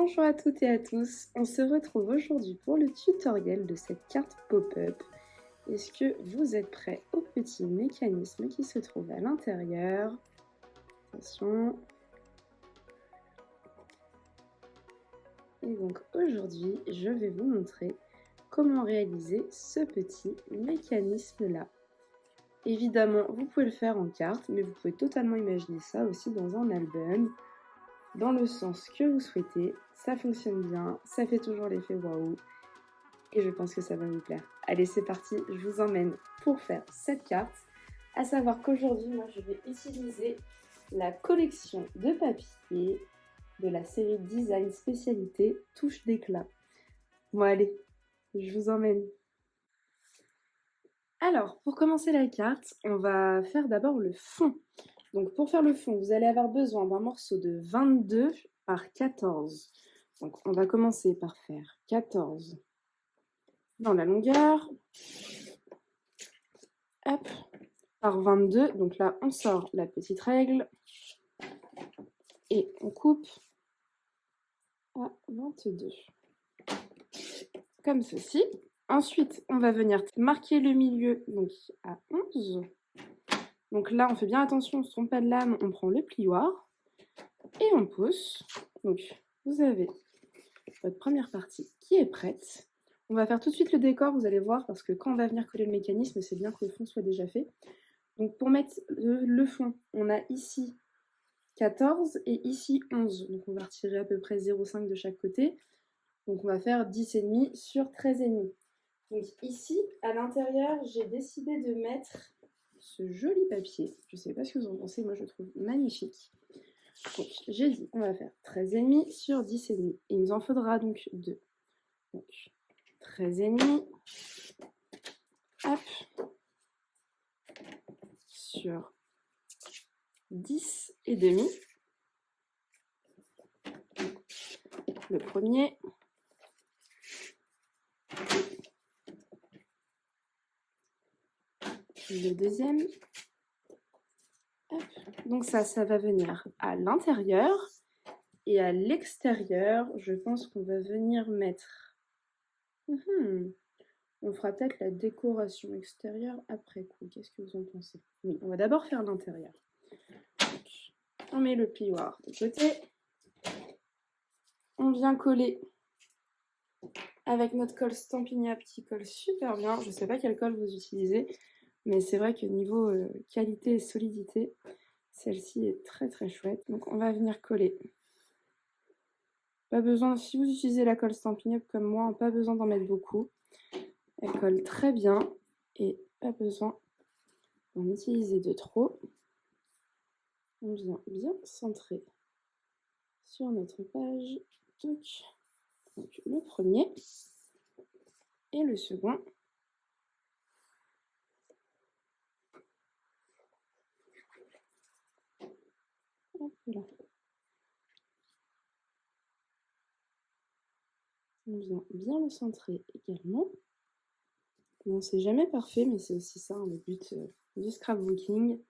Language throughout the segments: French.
Bonjour à toutes et à tous, on se retrouve aujourd'hui pour le tutoriel de cette carte pop-up. Est-ce que vous êtes prêts au petit mécanisme qui se trouve à l'intérieur? Attention. Et donc aujourd'hui, je vais vous montrer comment réaliser ce petit mécanisme-là. Évidemment, vous pouvez le faire en carte, mais vous pouvez totalement imaginer ça aussi dans un album, dans le sens que vous souhaitez. Ça fonctionne bien, ça fait toujours l'effet waouh, et je pense que ça va vous plaire. Allez, c'est parti, je vous emmène pour faire cette carte. À savoir qu'aujourd'hui, moi, je vais utiliser la collection de papier de la série Design Spécialité Touche d'éclat. Bon, allez, je vous emmène. Alors, pour commencer la carte, on va faire d'abord le fond. Donc, pour faire le fond, vous allez avoir besoin d'un morceau de 22 par 14. Donc, on va commencer par faire 14 dans la longueur. Hop, par 22. Donc là, on sort la petite règle et on coupe à 22. Comme ceci. Ensuite, on va venir marquer le milieu donc à 11. Donc là, on fait bien attention, on ne se trompe pas de lame, on prend le plioir et on pousse. Donc, vous avez votre première partie qui est prête. On va faire tout de suite le décor, vous allez voir, parce que quand on va venir coller le mécanisme, c'est bien que le fond soit déjà fait. Donc, pour mettre le fond, on a ici 14 et ici 11. Donc, on va retirer à peu près 0,5 de chaque côté. Donc, on va faire 10,5 sur 13,5. Donc, ici, à l'intérieur, j'ai décidé de mettre ce joli papier. Je ne sais pas ce que vous en pensez, moi je le trouve magnifique. Donc j'ai dit, on va faire 13,5 sur 10,5. Il nous en faudra donc 2. Donc 13,5, hop, sur 10,5. Le premier. Le deuxième. Hop. Donc ça va venir à l'intérieur. Et à l'extérieur, je pense qu'on va venir mettre... On fera peut-être la décoration extérieure après coup. Qu'est-ce que vous en pensez? Oui, on va d'abord faire l'intérieur. On met le plioir de côté. On vient coller avec notre colle Stampin' Up qui colle super bien. Je ne sais pas quelle colle vous utilisez, mais c'est vrai que niveau qualité et solidité, celle-ci est très très chouette. Donc on va venir coller. Pas besoin, si vous utilisez la colle Stampin' Up comme moi, pas besoin d'en mettre beaucoup. Elle colle très bien et pas besoin d'en utiliser de trop. On vient bien centrer sur notre page. Donc le premier et le second. Hop là. On vient bien le centrer également. Bon, c'est jamais parfait, mais c'est aussi ça le but du scrapbooking.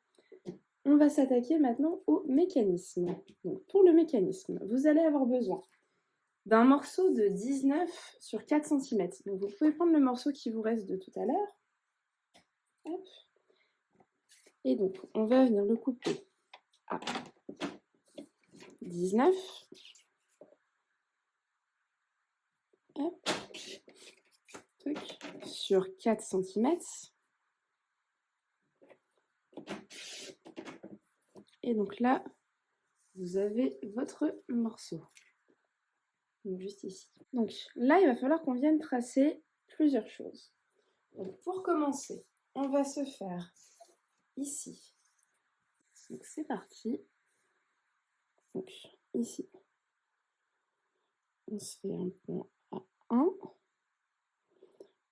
On va s'attaquer maintenant au mécanisme. Donc, pour le mécanisme, vous allez avoir besoin d'un morceau de 19 sur 4 cm. Donc, vous pouvez prendre le morceau qui vous reste de tout à l'heure. Hop. Et donc, on va venir le couper à 19. Hop. Sur 4 cm. Et donc là, vous avez votre morceau. Donc juste ici. Donc là, il va falloir qu'on vienne tracer plusieurs choses. Donc pour commencer, on va se faire ici. Donc c'est parti. Donc ici, on se fait un point à 1.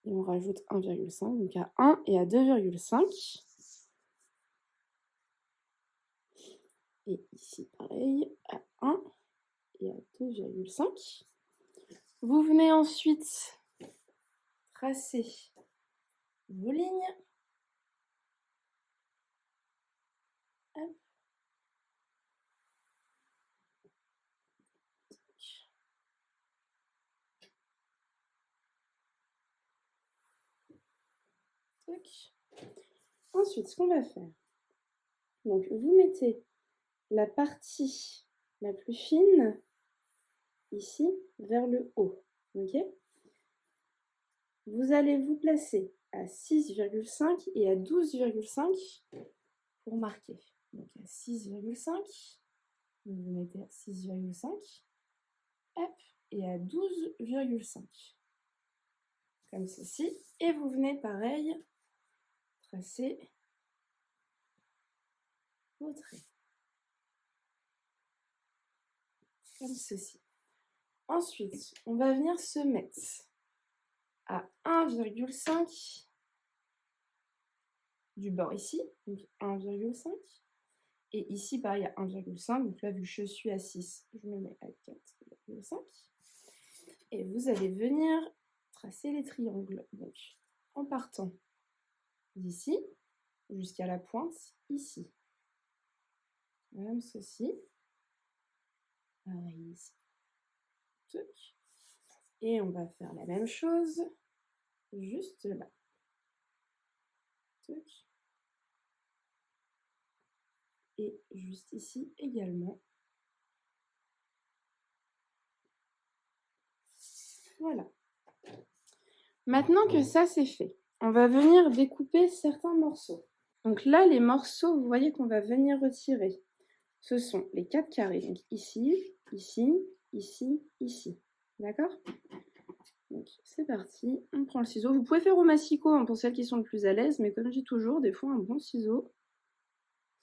Et on rajoute 1,5, donc à 1 et à 2,5. Et ici, pareil, à 1 et à 2,5. Vous venez ensuite tracer vos lignes. Hop. Tac. Ensuite, ce qu'on va faire, donc vous mettez la partie la plus fine ici vers le haut, ok? Vous allez vous placer à 6,5 et à 12,5 pour marquer. Donc à 6,5, vous vous mettez à 6,5, hop, et à 12,5. Comme ceci. Et vous venez pareil tracer vos traits. Comme ceci. Ensuite, on va venir se mettre à 1,5 du bord ici, donc 1,5. Et ici, pareil, à 1,5. Donc là, vu que je suis à 6, je me mets à 4,5. Et vous allez venir tracer les triangles. Donc, en partant d'ici jusqu'à la pointe ici. Comme ceci. Pareil ici. Et on va faire la même chose juste là. Et juste ici également. Voilà. Maintenant que ça c'est fait, on va venir découper certains morceaux. Donc là, les morceaux, vous voyez qu'on va venir retirer. Ce sont les 4 carrés. Donc ici, ici, ici, ici. D'accord? Donc c'est parti, on prend le ciseau. Vous pouvez faire au massicot hein, pour celles qui sont le plus à l'aise, mais comme je dis toujours, des fois un bon ciseau,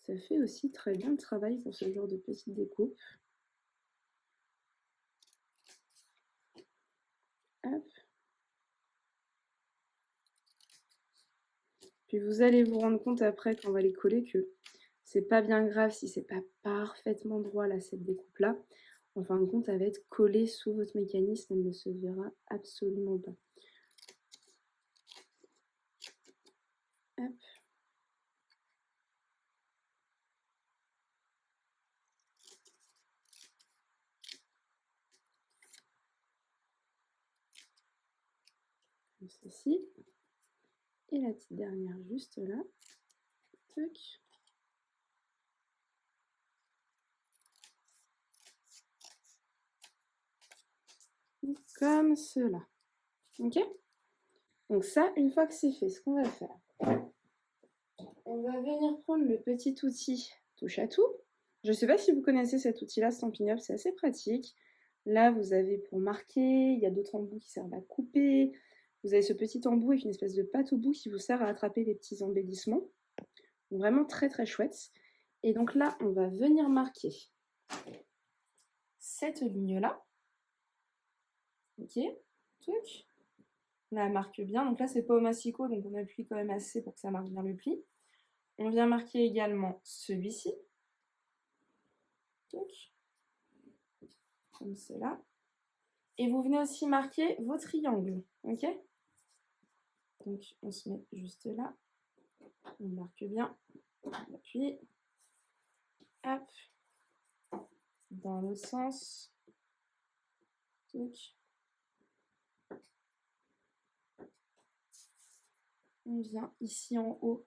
ça fait aussi très bien le travail pour ce genre de petite découpe. Hop. Puis vous allez vous rendre compte après quand on va les coller que c'est pas bien grave si c'est pas parfaitement droit là cette découpe là. En fin de compte, elle va être collée sous votre mécanisme, elle ne se verra absolument pas. Hop. Comme ceci. Et la petite dernière juste là. Tac. Comme cela. Ok? Donc ça, une fois que c'est fait, ce qu'on va faire, on va venir prendre le petit outil touche à tout. Je ne sais pas si vous connaissez cet outil-là, Stampin' Up, c'est assez pratique. Là, vous avez pour marquer, il y a d'autres embouts qui servent à couper. Vous avez ce petit embout avec une espèce de patte au bout qui vous sert à attraper les petits embellissements. Donc, vraiment très très chouette. Et donc là, on va venir marquer cette ligne-là. Ok, truc. Là, elle marque bien. Donc là, c'est pas au massicot, donc on appuie quand même assez pour que ça marque bien le pli. On vient marquer également celui-ci. Comme cela. Et vous venez aussi marquer vos triangles. Ok? Donc, on se met juste là. On marque bien. On appuie. Hop. Dans l'autre sens. Touc. On vient ici en haut.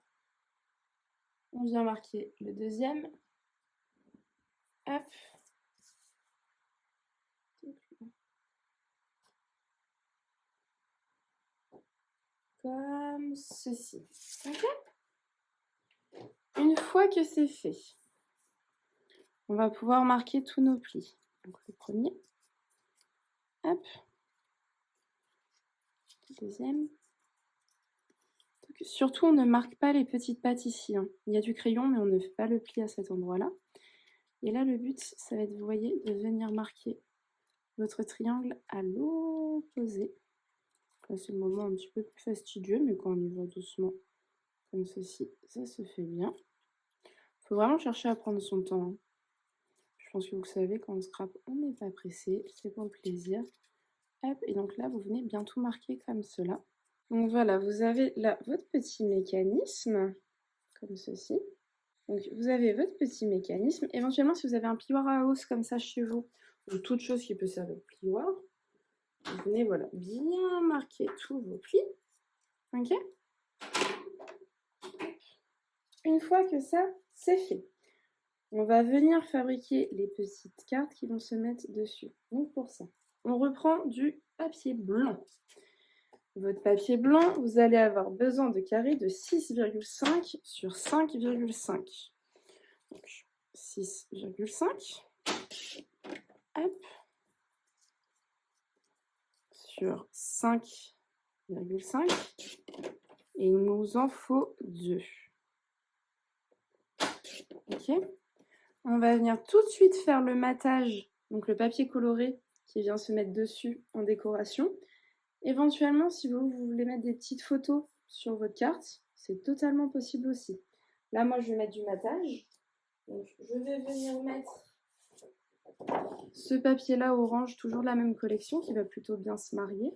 On vient marquer le deuxième. Hop. Comme ceci. Ok? Une fois que c'est fait, on va pouvoir marquer tous nos plis. Donc le premier. Hop. Le deuxième. Donc, surtout, on ne marque pas les petites pattes ici. Hein. Il y a du crayon, mais on ne fait pas le pli à cet endroit-là. Et là, le but, ça va être, vous voyez, de venir marquer votre triangle à l'opposé. Là, c'est le moment un petit peu plus fastidieux, mais quand on y va doucement, comme ceci, ça se fait bien. Il faut vraiment chercher à prendre son temps. Hein. Je pense que vous savez, quand on scrape, on n'est pas pressé, c'est pour le plaisir. Hop, et donc là, vous venez bien tout marquer comme cela. Donc voilà, vous avez là votre petit mécanisme, comme ceci. Donc vous avez votre petit mécanisme. Éventuellement, si vous avez un plioir à hausse comme ça chez vous, ou toute chose qui peut servir de plioir, vous venez voilà, bien marquer tous vos plis. Ok? Une fois que ça, c'est fait, on va venir fabriquer les petites cartes qui vont se mettre dessus. Donc pour ça, on reprend du papier blanc. Votre papier blanc, vous allez avoir besoin de carrés de 6,5 sur 5,5. Donc 6,5. Hop. Sur 5,5. Et il nous en faut 2. Ok. On va venir tout de suite faire le matage, donc le papier coloré qui vient se mettre dessus en décoration. Éventuellement, si vous voulez mettre des petites photos sur votre carte, c'est totalement possible aussi. Là, moi, je vais mettre du matage. Donc, je vais venir mettre ce papier-là orange, toujours de la même collection, qui va plutôt bien se marier.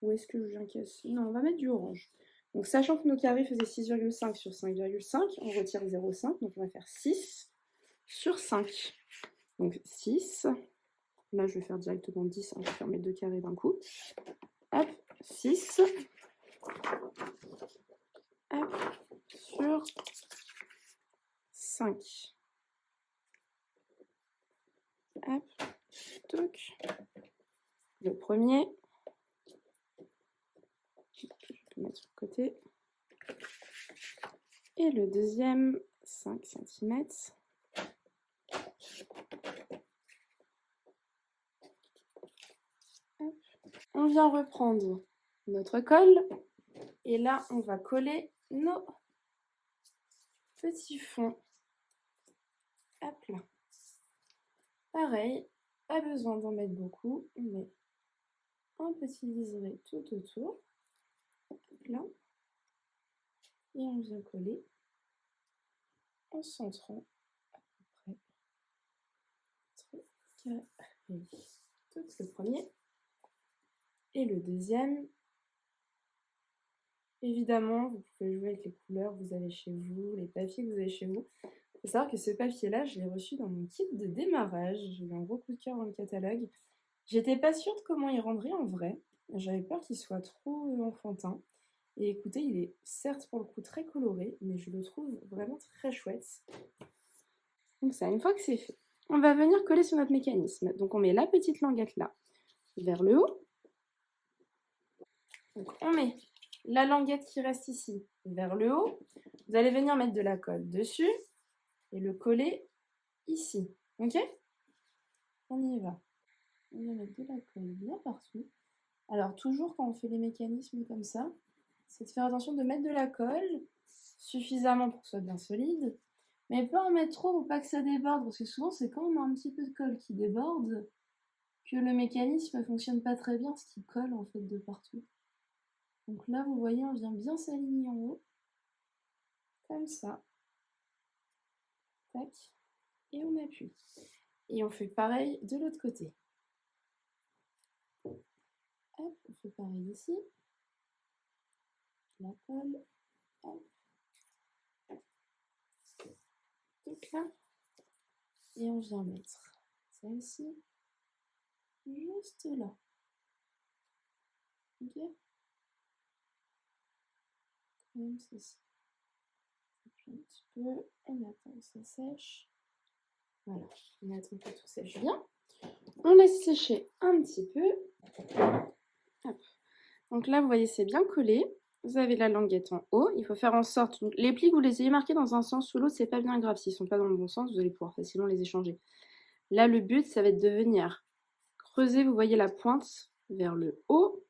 Où est-ce que je viens casser? Non, on va mettre du orange. Donc, sachant que nos carrés faisaient 6,5 sur 5,5, on retire 0,5, donc on va faire 6 sur 5. Donc 6. Là, je vais faire directement 10, hein, je vais faire mes 2 carrés d'un coup. Hop, 6. Hop, sur 5. Hop, toc. Le premier. Je peux mettre sur le côté. Et le deuxième, 5 cm. Hop. On vient reprendre notre colle. Et là, on va coller nos petits fonds. Hop là. Pareil, pas besoin d'en mettre beaucoup. On met un petit liseré tout autour. Hop là. Et on vient coller en centrant à peu près carré. Donc le premier. Et le deuxième. Évidemment, vous pouvez jouer avec les couleurs que vous avez chez vous, les papiers que vous avez chez vous. Il faut savoir que ce papier-là, je l'ai reçu dans mon kit de démarrage. J'ai eu un gros coup de cœur dans le catalogue. J'étais pas sûre de comment il rendrait en vrai. J'avais peur qu'il soit trop enfantin. Et écoutez, il est certes pour le coup très coloré, mais je le trouve vraiment très chouette. Donc ça, une fois que c'est fait, on va venir coller sur notre mécanisme. Donc on met la petite languette là, vers le haut. Donc on met la languette qui reste ici, vers le haut. Vous allez venir mettre de la colle dessus et le coller ici. Ok? On y va. On va mettre de la colle bien partout. Alors toujours quand on fait les mécanismes comme ça, c'est de faire attention de mettre de la colle suffisamment pour que ce soit bien solide, mais pas en mettre trop pour pas que ça déborde, parce que souvent c'est quand on a un petit peu de colle qui déborde que le mécanisme ne fonctionne pas très bien, parce qu'il colle en fait de partout. Donc là vous voyez, on vient bien s'aligner en haut, comme ça, tac, et on appuie. Et on fait pareil de l'autre côté. Hop, on fait pareil ici. La colle, hop. Donc là, et on vient mettre celle-ci juste là. Ok? Comme ceci. Un petit peu, on attend que ça sèche. Voilà, on attend que tout sèche bien. On laisse sécher un petit peu. Hop. Donc là, vous voyez, c'est bien collé. Vous avez la languette en haut. Il faut faire en sorte, donc, les plis, vous les ayez marqués dans un sens ou l'autre, c'est pas bien grave. S'ils ne sont pas dans le bon sens, vous allez pouvoir facilement les échanger. Là, le but, ça va être de venir creuser, vous voyez la pointe vers le haut,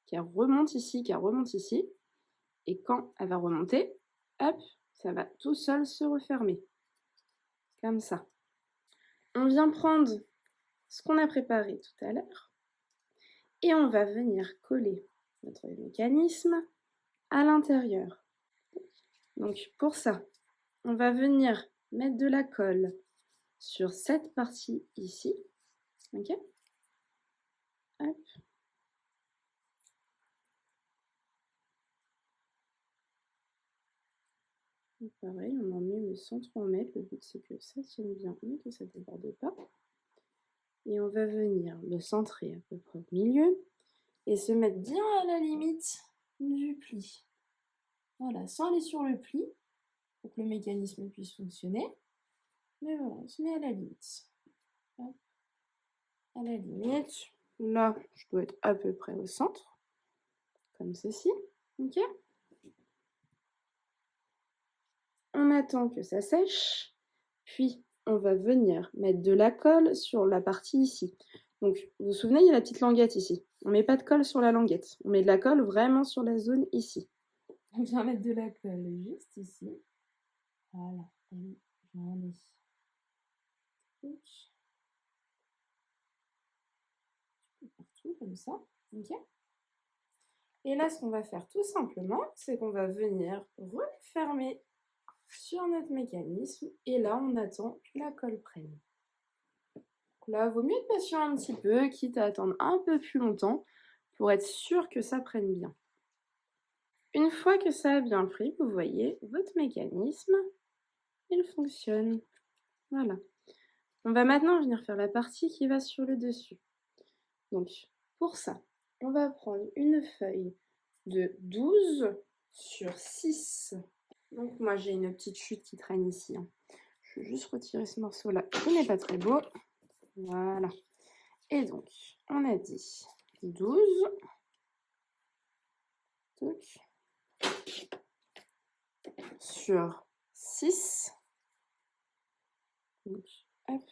qui remonte ici, qui remonte ici. Et quand elle va remonter, hop, ça va tout seul se refermer. Comme ça. On vient prendre ce qu'on a préparé tout à l'heure et on va venir coller notre mécanisme à l'intérieur. Donc pour ça, on va venir mettre de la colle sur cette partie ici. Ok? Hop. Et pareil, on en met mais sans trop en mettre. Le but c'est que ça tienne bien et que ça ne déborde pas. Et on va venir le centrer à peu près au milieu et se mettre bien à la limite du pli. Voilà, sans aller sur le pli, pour que le mécanisme puisse fonctionner. Mais voilà, on se met à la limite. Hop. À la limite, là, je dois être à peu près au centre, comme ceci, ok? On attend que ça sèche, puis on va venir mettre de la colle sur la partie ici. Donc, vous vous souvenez, il y a la petite languette ici. On ne met pas de colle sur la languette, on met de la colle vraiment sur la zone ici. On vient mettre de la colle juste ici. Voilà, j'en ai. Partout, comme ça, ok? Et là, ce qu'on va faire tout simplement, c'est qu'on va venir refermer sur notre mécanisme et là, on attend que la colle prenne. Donc là, il vaut mieux être patient un petit peu, quitte à attendre un peu plus longtemps pour être sûr que ça prenne bien. Une fois que ça a bien pris, vous voyez, votre mécanisme, il fonctionne. Voilà. On va maintenant venir faire la partie qui va sur le dessus. Donc, pour ça, on va prendre une feuille de 12 sur 6. Donc, moi, j'ai une petite chute qui traîne ici. Je vais juste retirer ce morceau-là qui n'est pas très beau. Voilà. Et donc, on a dit 12. Donc, sur 6. Donc, hop,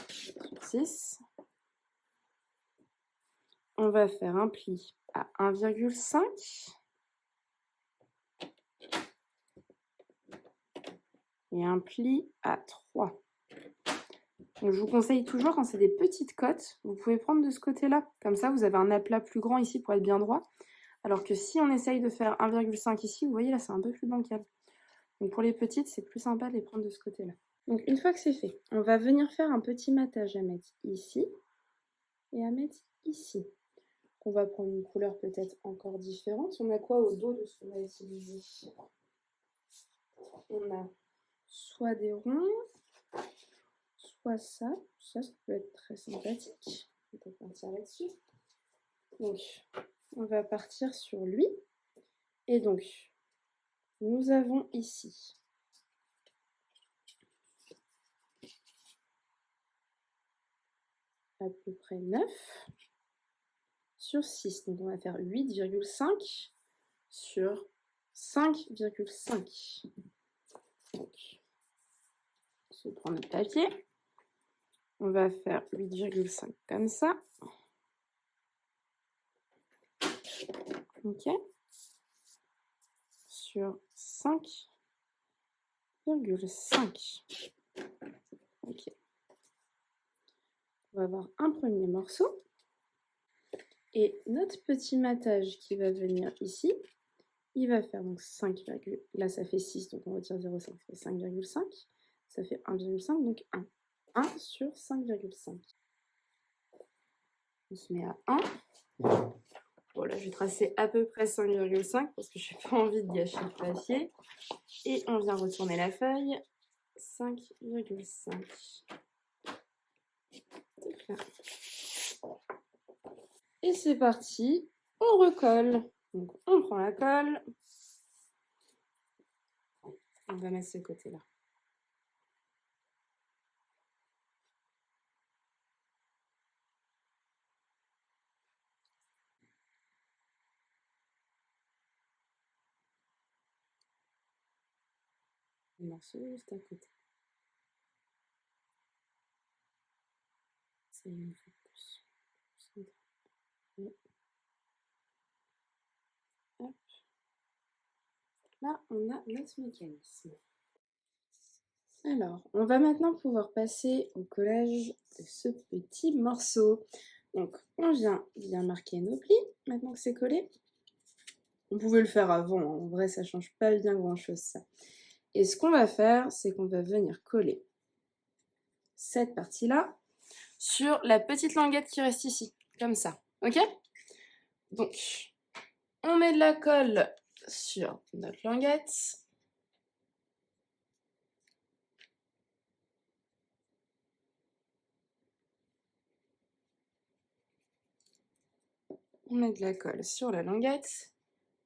sur 6. On va faire un pli à 1,5. Et un pli à 3. Donc, je vous conseille toujours, quand c'est des petites cotes, vous pouvez prendre de ce côté-là. Comme ça, vous avez un aplat plus grand ici pour être bien droit. Alors que si on essaye de faire 1,5 ici, vous voyez là, c'est un peu plus bancal. Donc pour les petites, c'est plus sympa de les prendre de ce côté-là. Donc une fois que c'est fait, on va venir faire un petit matage à mettre ici et à mettre ici. On va prendre une couleur peut-être encore différente. On a quoi au dos de ce qu'on a utilisé? On a soit des ronds, soit ça. Ça peut être très sympathique. On peut partir là-dessus. Donc, on va partir sur lui. Et donc, nous avons ici à peu près 9 sur 6. Donc, on va faire 8,5 sur 5,5. Donc, on se prend notre papier. On va faire 8,5 comme ça. Ok. Sur 5,5. Ok. On va avoir un premier morceau. Et notre petit matage qui va venir ici, il va faire donc 5, là ça fait 6, donc on retire 0,5, ça fait 5,5. Ça fait 1,5, donc 1. 1 sur 5,5. On se met à 1. Bon là je vais tracer à peu près 5,5 parce que je n'ai pas envie de gâcher le papier. Et on vient retourner la feuille. 5,5. Et c'est parti, on recolle. Donc on prend la colle. On va mettre ce côté-là. Le morceau juste à côté. Ça y est, une fois de plus. Hop. Là, on a notre mécanisme. Alors, on va maintenant pouvoir passer au collage de ce petit morceau. Donc, on vient bien marquer nos plis, maintenant que c'est collé. On pouvait le faire avant, hein. En vrai, ça change pas bien grand-chose, ça. Et ce qu'on va faire, c'est qu'on va venir coller cette partie-là sur la petite languette qui reste ici, comme ça, ok? Donc, on met de la colle sur notre languette. On met de la colle sur la languette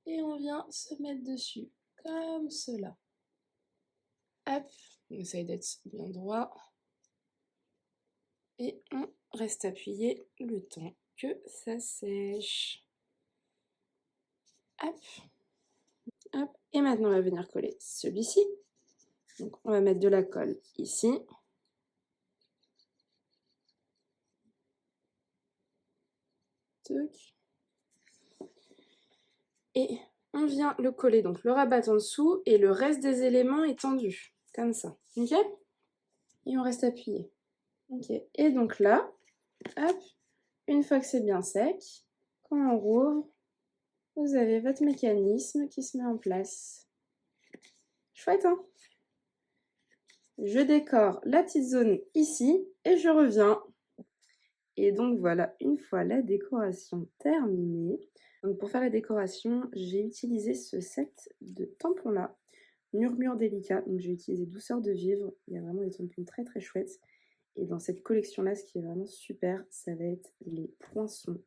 et on vient se mettre dessus, comme cela. Hop, on essaye d'être bien droit. Et on reste appuyé le temps que ça sèche. Hop, hop. Et maintenant, on va venir coller celui-ci. Donc, on va mettre de la colle ici. Tac. Et on vient le coller, donc le rabattre en dessous et le reste des éléments est tendu, comme ça. Ok? Et on reste appuyé. Ok. Et donc là, hop, une fois que c'est bien sec, quand on rouvre, vous avez votre mécanisme qui se met en place. Chouette, hein? Je décore la petite zone ici et je reviens. Et donc voilà, une fois la décoration terminée, donc pour faire la décoration, j'ai utilisé ce set de tampons là, Murmure délicat, donc j'ai utilisé Douceur de vivre, il y a vraiment des tampons très très chouettes. Et dans cette collection là, ce qui est vraiment super, ça va être les poinçons.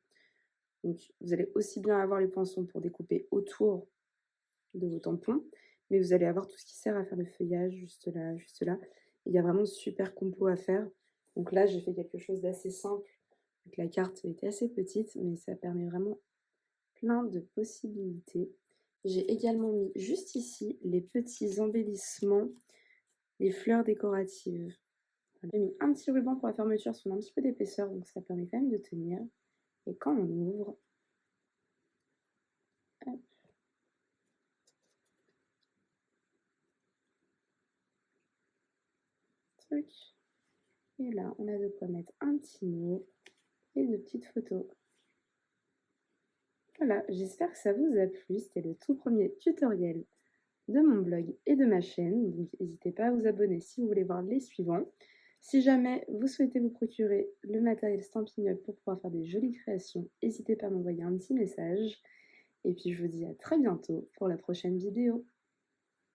Donc vous allez aussi bien avoir les poinçons pour découper autour de vos tampons, mais vous allez avoir tout ce qui sert à faire le feuillage juste là, juste là. Il y a vraiment de super compos à faire. Donc là, j'ai fait quelque chose d'assez simple. Donc la carte était assez petite, mais ça permet vraiment plein de possibilités. J'ai également mis juste ici les petits embellissements, les fleurs décoratives. J'ai mis un petit ruban pour la fermeture sur un petit peu d'épaisseur, donc ça permet quand même de tenir. Et quand on ouvre, hop, truc. Et là, on a de quoi mettre un petit mot et de petites photos. Voilà, j'espère que ça vous a plu. C'était le tout premier tutoriel de mon blog et de ma chaîne. Donc n'hésitez pas à vous abonner si vous voulez voir les suivants. Si jamais vous souhaitez vous procurer le matériel Stampin' Up pour pouvoir faire des jolies créations, n'hésitez pas à m'envoyer un petit message. Et puis je vous dis à très bientôt pour la prochaine vidéo.